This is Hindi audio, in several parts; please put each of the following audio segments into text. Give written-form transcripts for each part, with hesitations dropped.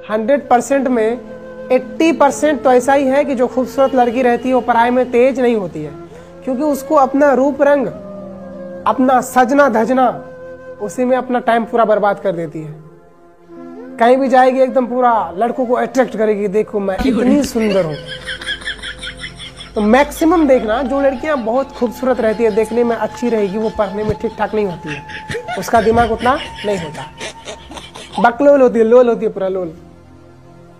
100% में 80% तो ऐसा ही है कि जो खूबसूरत लड़की रहती है वो पढ़ाई में तेज नहीं होती है, क्योंकि उसको अपना रूप रंग, अपना सजना धजना, उसी में अपना टाइम पूरा बर्बाद कर देती है। कहीं भी जाएगी एकदम पूरा लड़कों को अट्रैक्ट करेगी, देखो मैं इतनी सुंदर हूँ। तो मैक्सिमम देखना, जो लड़कियां बहुत खूबसूरत रहती है, देखने में अच्छी रहेगी, वो पढ़ने में ठीक ठाक नहीं होती है, उसका दिमाग उतना नहीं होता, बकलोल होती है, लोल होती है, पूरा लोल।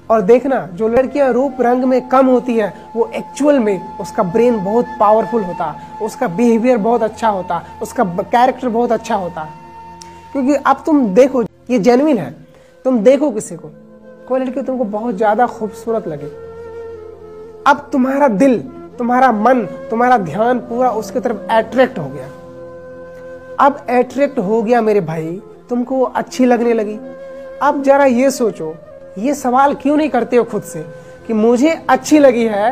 और देखना, जो लड़कियां रूप रंग में कम होती है, वो एक्चुअल में उसका ब्रेन बहुत पावरफुल होता, उसका बिहेवियर बहुत अच्छा होता, उसका कैरेक्टर बहुत अच्छा होता। क्योंकि अब तुम देखो, ये जेन्युइन है, तुम देखो किसी को, कोई लड़की तुमको बहुत ज्यादा खूबसूरत लगे, अब तुम्हारा दिल, तुम्हारा मन, तुम्हारा ध्यान पूरा उसकी तरफ अट्रैक्ट हो गया। अब अट्रैक्ट हो गया मेरे भाई, तुमको अच्छी लगने लगी। अब जरा ये सोचो, ये सवाल क्यों नहीं करते हो खुद से कि मुझे अच्छी लगी है,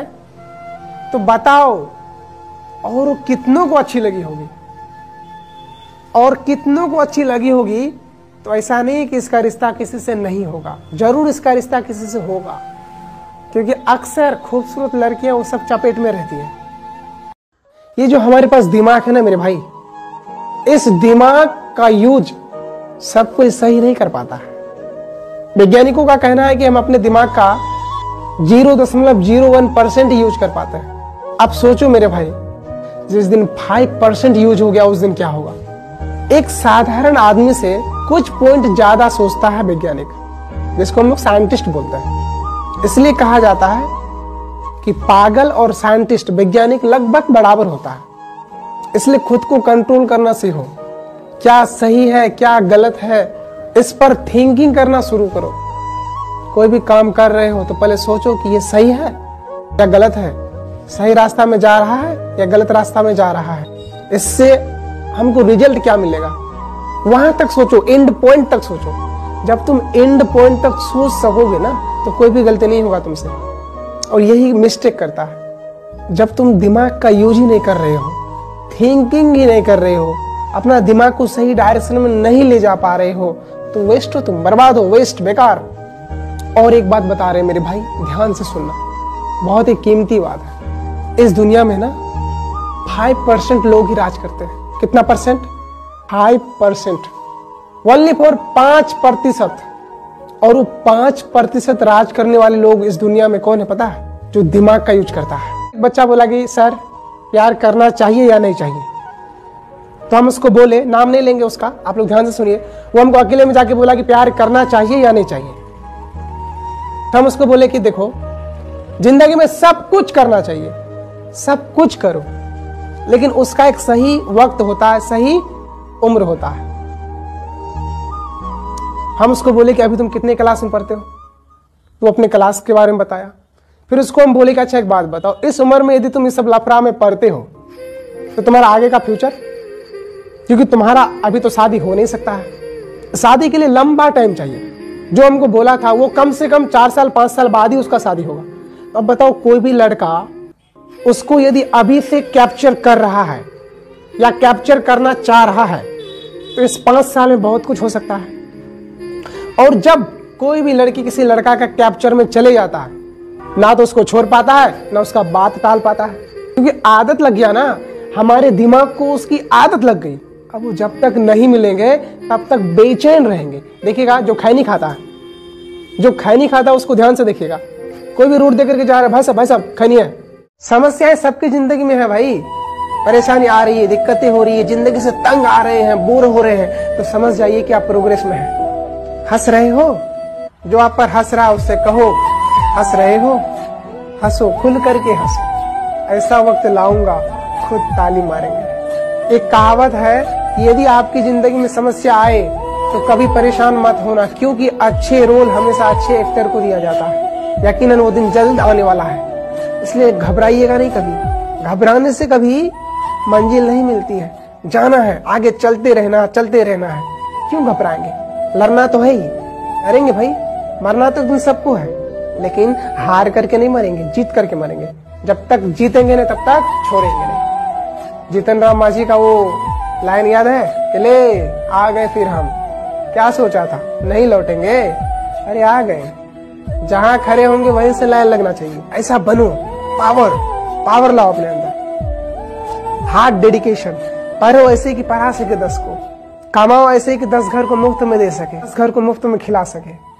तो बताओ और कितनों को अच्छी लगी होगी, और कितनों को अच्छी लगी होगी। तो ऐसा नहीं कि इसका रिश्ता किसी से नहीं होगा, जरूर इसका रिश्ता किसी से होगा, क्योंकि अक्सर खूबसूरत लड़कियां वो सब चपेट में रहती है। ये जो हमारे पास दिमाग है ना मेरे भाई, इस दिमाग का यूज सब कोई सही नहीं कर पाता है। वैज्ञानिकों का कहना है कि हम अपने दिमाग का 0.01% यूज कर पाते हैं। अब सोचो मेरे भाई, जिस दिन 5% यूज हो गया उस दिन क्या होगा। एक साधारण आदमी से कुछ पॉइंट ज्यादा सोचता है वैज्ञानिक, जिसको हम लोग साइंटिस्ट बोलते हैं। इसलिए कहा जाता है कि पागल और साइंटिस्ट, वैज्ञानिक लगभग बराबर होता है। इसलिए खुद को कंट्रोल करना सीखो, क्या सही है क्या गलत है, इस पर थिंकिंग करना शुरू करो। कोई भी काम कर रहे हो तो पहले सोचो कि ये सही है या गलत है, सही रास्ता में जा रहा है या गलत रास्ता में जा रहा है, इससे हमको रिजल्ट क्या मिलेगा, वहां तक सोचो, एंड पॉइंट तक सोचो। जब तुम एंड पॉइंट तक सोच सकोगे ना, तो कोई भी गलती नहीं होगा तुमसे। और यही मिस्टेक करता है, जब तुम दिमाग का यूज ही नहीं कर रहे हो, थिंकिंग ही नहीं कर रहे हो, अपना दिमाग को सही डायरेक्शन में नहीं ले जा पा रहे हो, तो वेस्ट हो, तुम बर्बाद हो, वेस्ट, बेकार। और एक बात बता रहे मेरे भाई, ध्यान से सुनना, बहुत ही कीमती बात है। इस दुनिया में ना 5% लोग ही राज करते हैं। कितना परसेंट? 5%, only for 5%। और वो 5% राज करने वाले लोग इस दुनिया में कौन है पता है? जो दिमाग का यूज करता है। एक बच्चा बोला कि सर प्यार करना चाहिए या नहीं चाहिए, तो हम उसको बोले, नाम नहीं लेंगे उसका, आप लोग ध्यान से सुनिए, वो हमको अकेले में जाके बोला कि प्यार करना चाहिए या नहीं चाहिए। तो हम उसको बोले कि देखो, जिंदगी में सब कुछ करना चाहिए, सब कुछ करो, लेकिन उसका एक सही वक्त होता है, सही उम्र होता है। हम उसको बोले कि अभी तुम कितने क्लास में पढ़ते हो, तो अपने क्लास के बारे में बताया। फिर उसको हम बोले कि अच्छा एक बात बताओ, इस उम्र में यदि तुम इस सब लफड़ा में पढ़ते हो तो तुम्हारा आगे का फ्यूचर, क्योंकि तुम्हारा अभी तो शादी हो नहीं सकता है, शादी के लिए लंबा टाइम चाहिए। जो हमको बोला था वो कम से कम 4 साल 5 साल बाद ही उसका शादी होगा। अब बताओ, कोई भी लड़का उसको यदि अभी से कैप्चर कर रहा है या कैप्चर करना चाह रहा है, तो इस 5 साल में बहुत कुछ हो सकता है। और जब कोई भी लड़की किसी लड़का का कैप्चर में चले जाता है, ना तो उसको छोड़ पाता है, ना उसका बात टाल पाता है, क्योंकि आदत लग गया ना, हमारे दिमाग को उसकी आदत लग गई। अब वो जब तक नहीं मिलेंगे तब तक बेचैन रहेंगे। देखिएगा, जो खैनी खाता है, जो खैनी खाता है उसको ध्यान से देखिएगा, कोई भी रूट देकर के जा रहा है, भाई साहब खैनी है। समस्याएं सबकी जिंदगी में है भाई, परेशानी आ रही है, दिक्कतें हो रही है, जिंदगी से तंग आ रहे हैं, बोर हो रहे हैं, तो समझ जाइए कि आप प्रोग्रेस में हैं। हंस रहे हो, जो आप पर हंस रहा है उससे कहो हंस रहे हो, हंसो, खुल करके हंसो, ऐसा वक्त लाऊंगा खुद ताली मारेंगे। एक कहावत है कि यदि आपकी जिंदगी में समस्या आए तो कभी परेशान मत होना, क्योंकि अच्छे रोल हमेशा अच्छे एक्टर को दिया जाता है। यकीनन वो दिन जल्द आने वाला है, इसलिए घबराइएगा नहीं कभी। घबराने से कभी मंजिल नहीं मिलती है, जाना है, आगे चलते रहना है। क्यों घबराएंगे? लड़ना तो है ही, लड़ेंगे भाई, मरना तो तुम सबको है, लेकिन हार करके नहीं मरेंगे, जीत करके मरेंगे। जब तक जीतेंगे ना तब तक छोड़ेंगे नहीं। जीतन राम मांझी का वो लाइन याद है कि ले आ गए फिर हम, क्या सोचा था नहीं लौटेंगे, अरे आ गए, जहां खड़े होंगे वहीं से लाइन लगना चाहिए। ऐसा बनो, पावर लाओ अपने अंदर, हार्ड डेडिकेशन। पढ़ो ऐसे कि पढ़ा सके 10 को, कमाओ ऐसे कि 10 घर को मुफ्त में दे सके, 10 घर को मुफ्त में खिला सके।